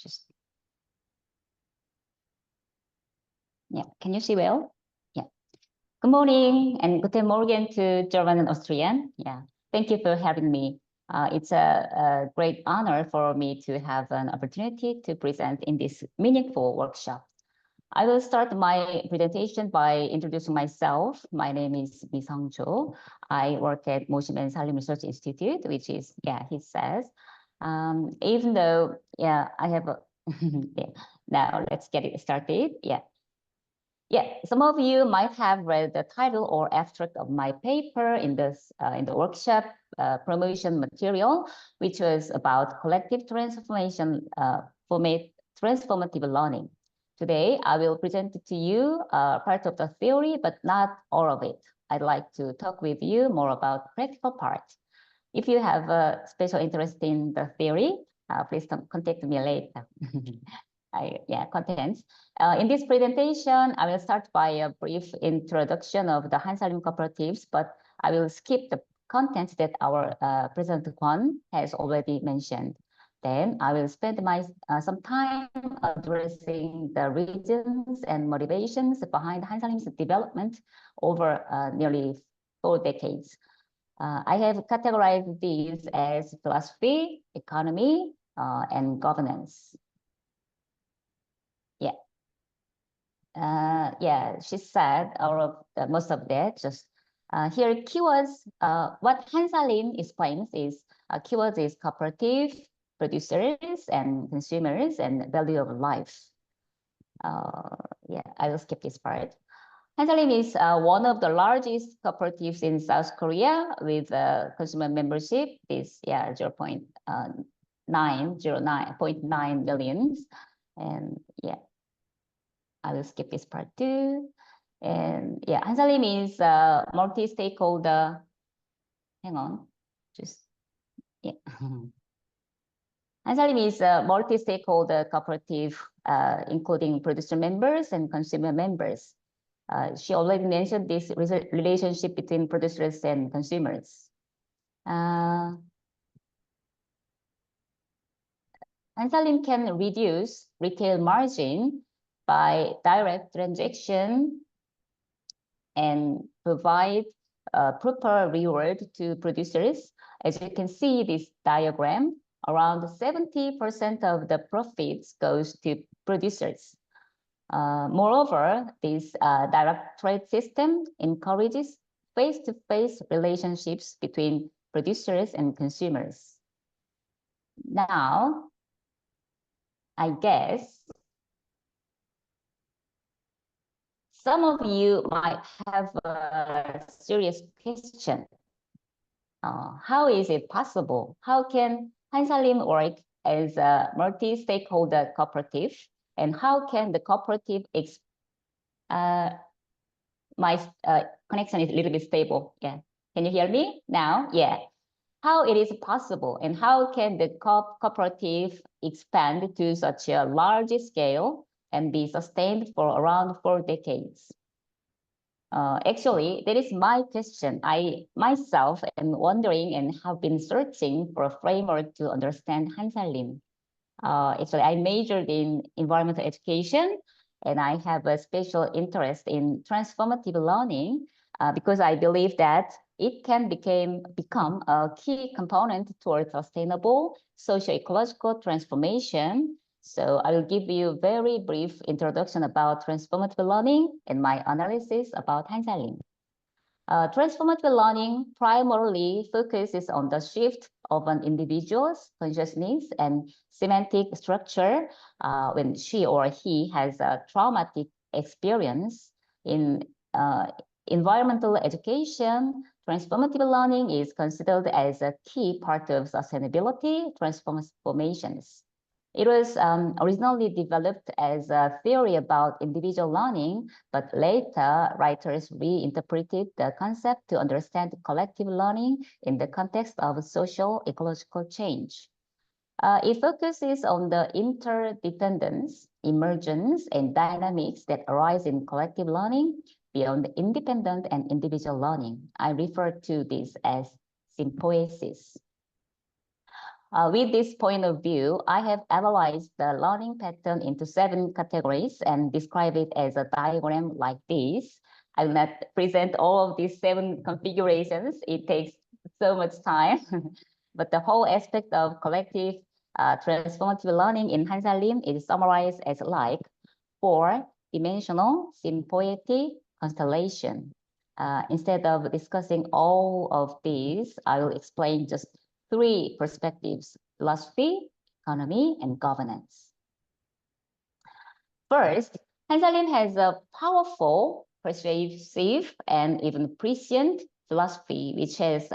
just, yeah, can you see well? Yeah. Good morning and guten Morgen to German and Austrian. Yeah, thank you for having me. It's a great honor for me to have an opportunity to present in this meaningful workshop. I will start my presentation by introducing myself. My name is Miseong. I work at Hansalim Research Institute, which is, yeah, he says. Even though, yeah, I have a, yeah. Now let's get it started. Yeah. Yeah, some of you might have read the title or abstract of my paper in the workshop promotion material, which was about collective transformation, transformative learning. Today, I will present to you part of the theory, but not all of it. I'd like to talk with you more about practical part. If you have a special interest in the theory, please contact me later. Contents. In this presentation, I will start by a brief introduction of the Hansalim cooperatives, but I will skip the contents that our President Kwon has already mentioned. Then I will spend some time addressing the reasons and motivations behind Hansalim's development over nearly 4 decades. I have categorized these as philosophy, economy, and governance. Yeah, she said most of that. Just here, keywords. What Hansalim explains is keywords is cooperative, producers and consumers, and value of life. Yeah, I will skip this part. Hansalim is one of the largest cooperatives in South Korea with consumer membership is 0.909 million, and yeah. I will skip this part too. And yeah, Hansalim is multi-stakeholder. Hang on, just, yeah. Hansalim is a multi-stakeholder cooperative, including producer members and consumer members. She already mentioned this relationship between producers and consumers. Hansalim can reduce retail margin by direct transaction and provide proper reward to producers. As you can see this diagram, around 70% of the profits goes to producers. Moreover, this direct trade system encourages face-to-face relationships between producers and consumers. Now, I guess some of you might have a serious question. How is it possible? How can Hansalim work as a multi-stakeholder cooperative? And how can the cooperative, my connection is a little bit stable. Yeah, can you hear me now? Yeah. How it is possible and how can the cooperative expand to such a large scale and be sustained for around 4 decades? Actually, that is my question. I myself am wondering and have been searching for a framework to understand Hansalim. Actually, I majored in environmental education and I have a special interest in transformative learning because I believe that it can become a key component towards sustainable socio-ecological transformation. So I will give you a very brief introduction about transformative learning and my analysis about Hansalim. Transformative learning primarily focuses on the shift of an individual's consciousness and semantic structure when she or he has a traumatic experience. In environmental education, transformative learning is considered as a key part of sustainability transformations. It was originally developed as a theory about individual learning, but later writers reinterpreted the concept to understand collective learning in the context of social ecological change. It focuses on the interdependence, emergence, and dynamics that arise in collective learning beyond independent and individual learning. I refer to this as symbiosis. With this point of view, I have analyzed the learning pattern into 7 categories and describe it as a diagram like this. I will not present all of these 7 configurations. It takes so much time. But the whole aspect of collective transformative learning in Hansalim is summarized as like 4-dimensional symbiotic constellation. Instead of discussing all of these, I will explain just 3 perspectives: philosophy, economy, and governance. First, Hansalim has a powerful, persuasive, and even prescient philosophy, which has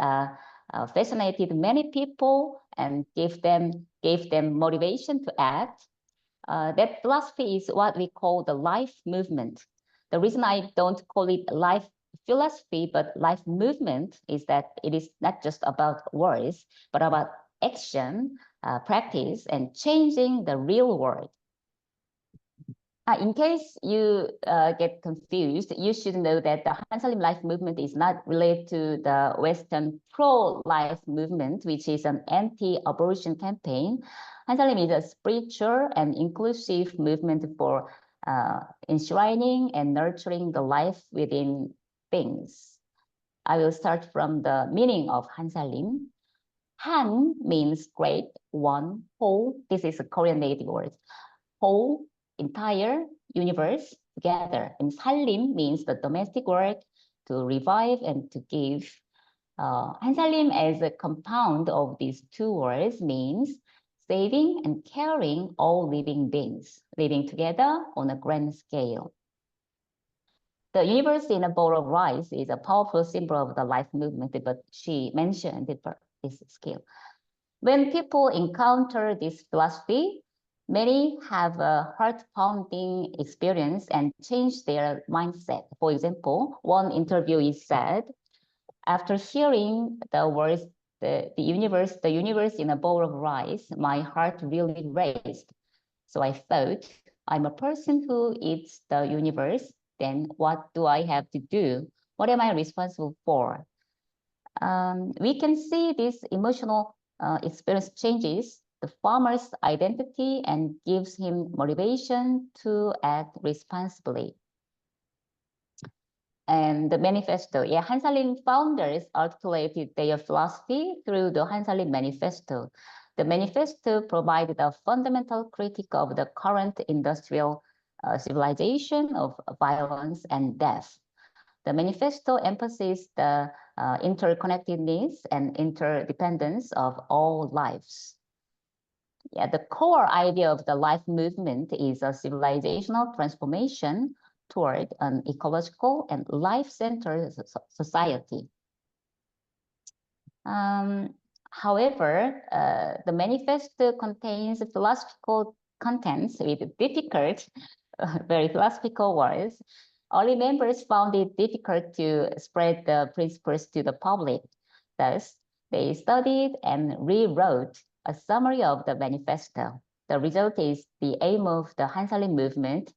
fascinated many people and gave them motivation to act. That philosophy is what we call the life movement. The reason I don't call it life philosophy, but life movement is that it is not just about words, but about action, practice, and changing the real world. In case you get confused, you should know that the Hansalim life movement is not related to the Western pro-life movement, which is an anti-abortion campaign. Hansalim is a spiritual and inclusive movement for enshrining and nurturing the life within things. I will start from the meaning of Hansalim. Han means great, one, whole. This is a Korean native word. Whole, entire, universe, together. And Salim means the domestic work to revive and to give. Hansalim as a compound of these 2 words means saving and caring all living beings, living together on a grand scale. The universe in a bowl of rice is a powerful symbol of the life movement, but she mentioned it for this scale. When people encounter this philosophy, many have a heart-pounding experience and change their mindset. For example, one interviewee said, after hearing the words, the universe in a bowl of rice, my heart really raced. So I thought, I'm a person who eats the universe, then what do I have to do? What am I responsible for? We can see this emotional experience changes the farmer's identity and gives him motivation to act responsibly. And the manifesto, Hansalim founders articulated their philosophy through the Hansalim Manifesto. The manifesto provided a fundamental critique of the current industrial civilization of violence and death. The manifesto emphasizes the interconnectedness and interdependence of all lives. The core idea of the life movement is a civilizational transformation toward an ecological and life-centered society. However, the manifesto contains philosophical contents with difficult, very philosophical words. Early members found it difficult to spread the principles to the public. Thus, they studied and rewrote a summary of the manifesto. The result is the aim of the Hansalim movement,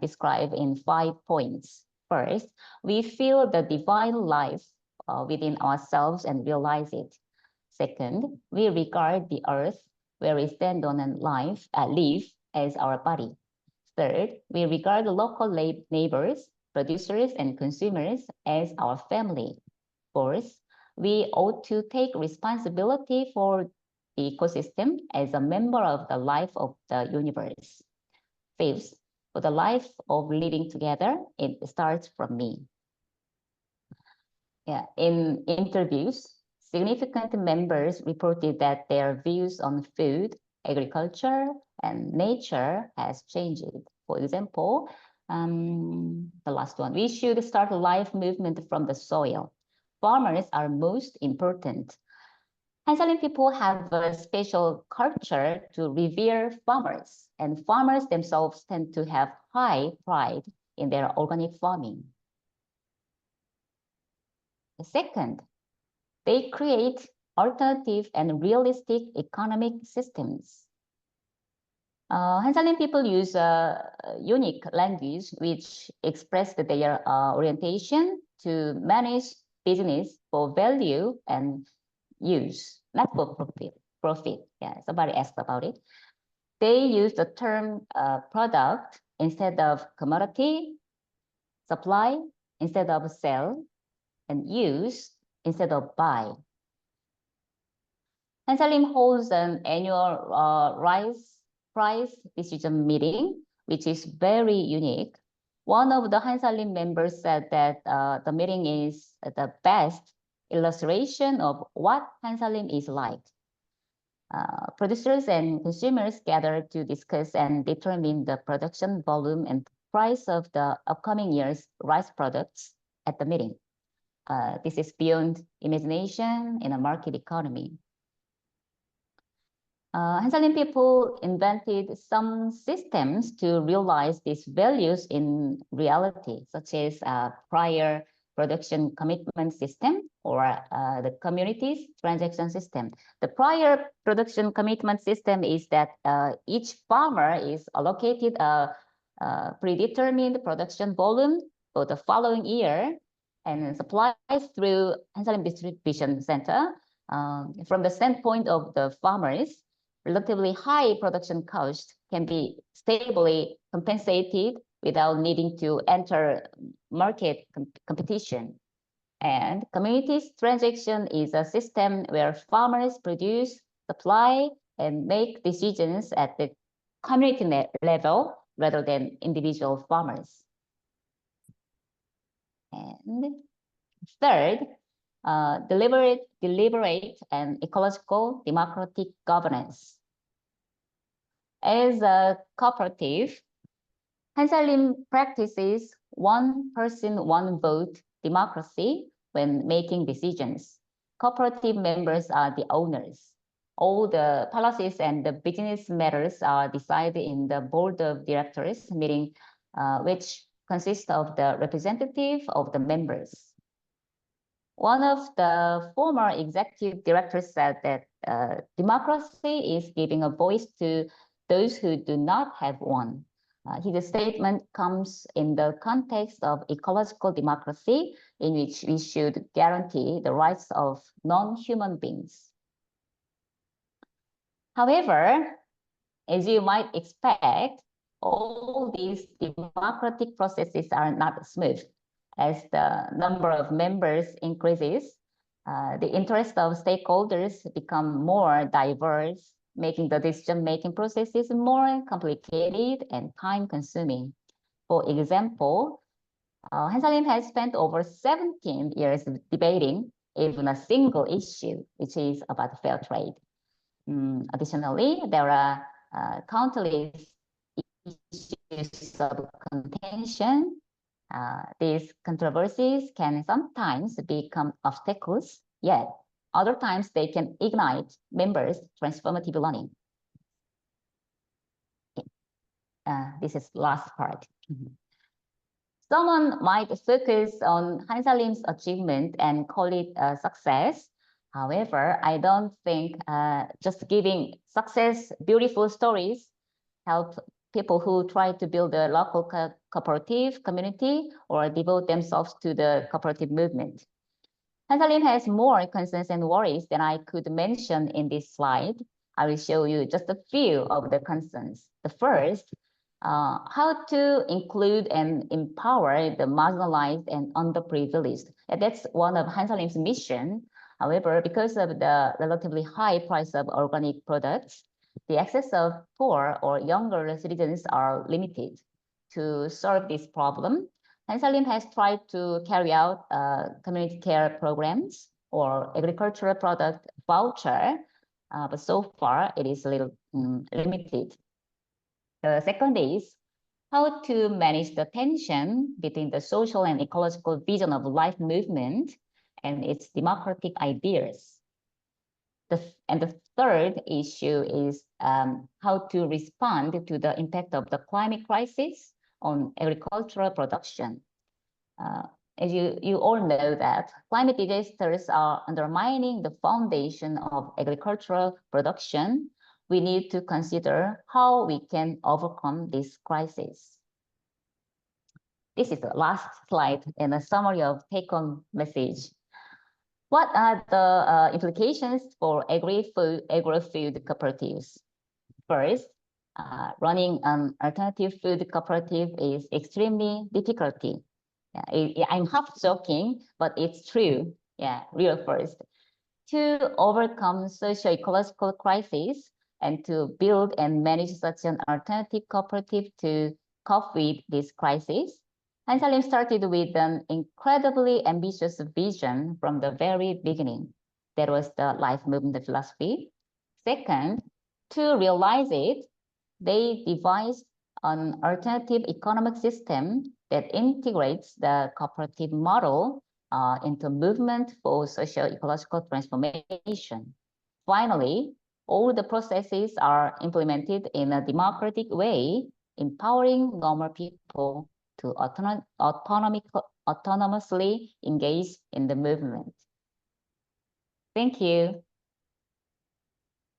described in 5 points. First, we feel the divine life within ourselves and realize it. Second, we regard the earth where we stand on and live as our body. Third, we regard the local neighbors, producers, and consumers as our family. Fourth, we ought to take responsibility for the ecosystem as a member of the life of the universe. Fifth, for the life of living together, it starts from me. In interviews, significant members reported that their views on food, agriculture, and nature has changed. For example, the last one, we should start a life movement from the soil. Farmers are most important. Hansalim people have a special culture to revere farmers, and farmers themselves tend to have high pride in their organic farming. Second, they create alternative and realistic economic systems. Hansalim people use a unique language which expressed their orientation to manage business for value and use, not for profit. profit. Yeah, somebody asked about it. They use the term product instead of commodity, supply instead of sell, and use instead of buy. Hansalim holds an annual rice price decision meeting, which is very unique. One of the Hansalim members said that the meeting is the best illustration of what Hansalim is like. Producers and consumers gather to discuss and determine the production volume and price of the upcoming year's rice products at the meeting. This is beyond imagination in a market economy. Hansalim people invented some systems to realize these values in reality, such as prior production commitment system or the community's transaction system. The prior production commitment system is that each farmer is allocated a predetermined production volume for the following year and supplies through Hansalim distribution center. From the standpoint of the farmers, relatively high production cost can be stably compensated without needing to enter market competition. And communities transaction is a system where farmers produce, supply, and make decisions at the community level rather than individual farmers. And third, deliberate and ecological democratic governance. As a cooperative, Hansalim practices one person, one vote democracy when making decisions. Cooperative members are the owners. All the policies and the business matters are decided in the board of directors meeting, which consists of the representative of the members. One of the former executive directors said that democracy is giving a voice to those who do not have one. His statement comes in the context of ecological democracy, in which we should guarantee the rights of non-human beings. However, as you might expect, all these democratic processes are not smooth. As the number of members increases, the interest of stakeholders become more diverse, making the decision-making processes more complicated and time-consuming. For example, Hansalim has spent over 17 years debating even a single issue, which is about fair trade. Additionally, there are countless issues of contention. These controversies can sometimes become obstacles, yet other times they can ignite members' transformative learning. This is last part. Someone might focus on Hansalim's achievement and call it a success. However, I don't think just giving success, beautiful stories help people who try to build a local cooperative community or devote themselves to the cooperative movement. Hansalim has more concerns and worries than I could mention in this slide. I will show you just a few of the concerns. The first, how to include and empower the marginalized and underprivileged. And that's one of Hansalim's mission. However, because of the relatively high price of organic products, the access of poor or younger citizens are limited. To solve this problem, Hansalim has tried to carry out community care programs or agricultural product voucher, but so far it is a little limited. The second is how to manage the tension between the social and ecological vision of life movement and its democratic ideas. And the third issue is how to respond to the impact of the climate crisis on agricultural production. As you all know that climate disasters are undermining the foundation of agricultural production. We need to consider how we can overcome this crisis. This is the last slide and a summary of take-home message. What are the implications for agri-food cooperatives? First, running an alternative food cooperative is extremely difficult. I'm half joking, but it's true. Yeah, real first. To overcome socio-ecological crisis and to build and manage such an alternative cooperative to cope with this crisis, Hansalim started with an incredibly ambitious vision from the very beginning. That was the life movement philosophy. Second, to realize it, they devised an alternative economic system that integrates the cooperative model into movement for socio-ecological transformation. Finally, all the processes are implemented in a democratic way, empowering normal people to autonomously engage in the movement. Thank you.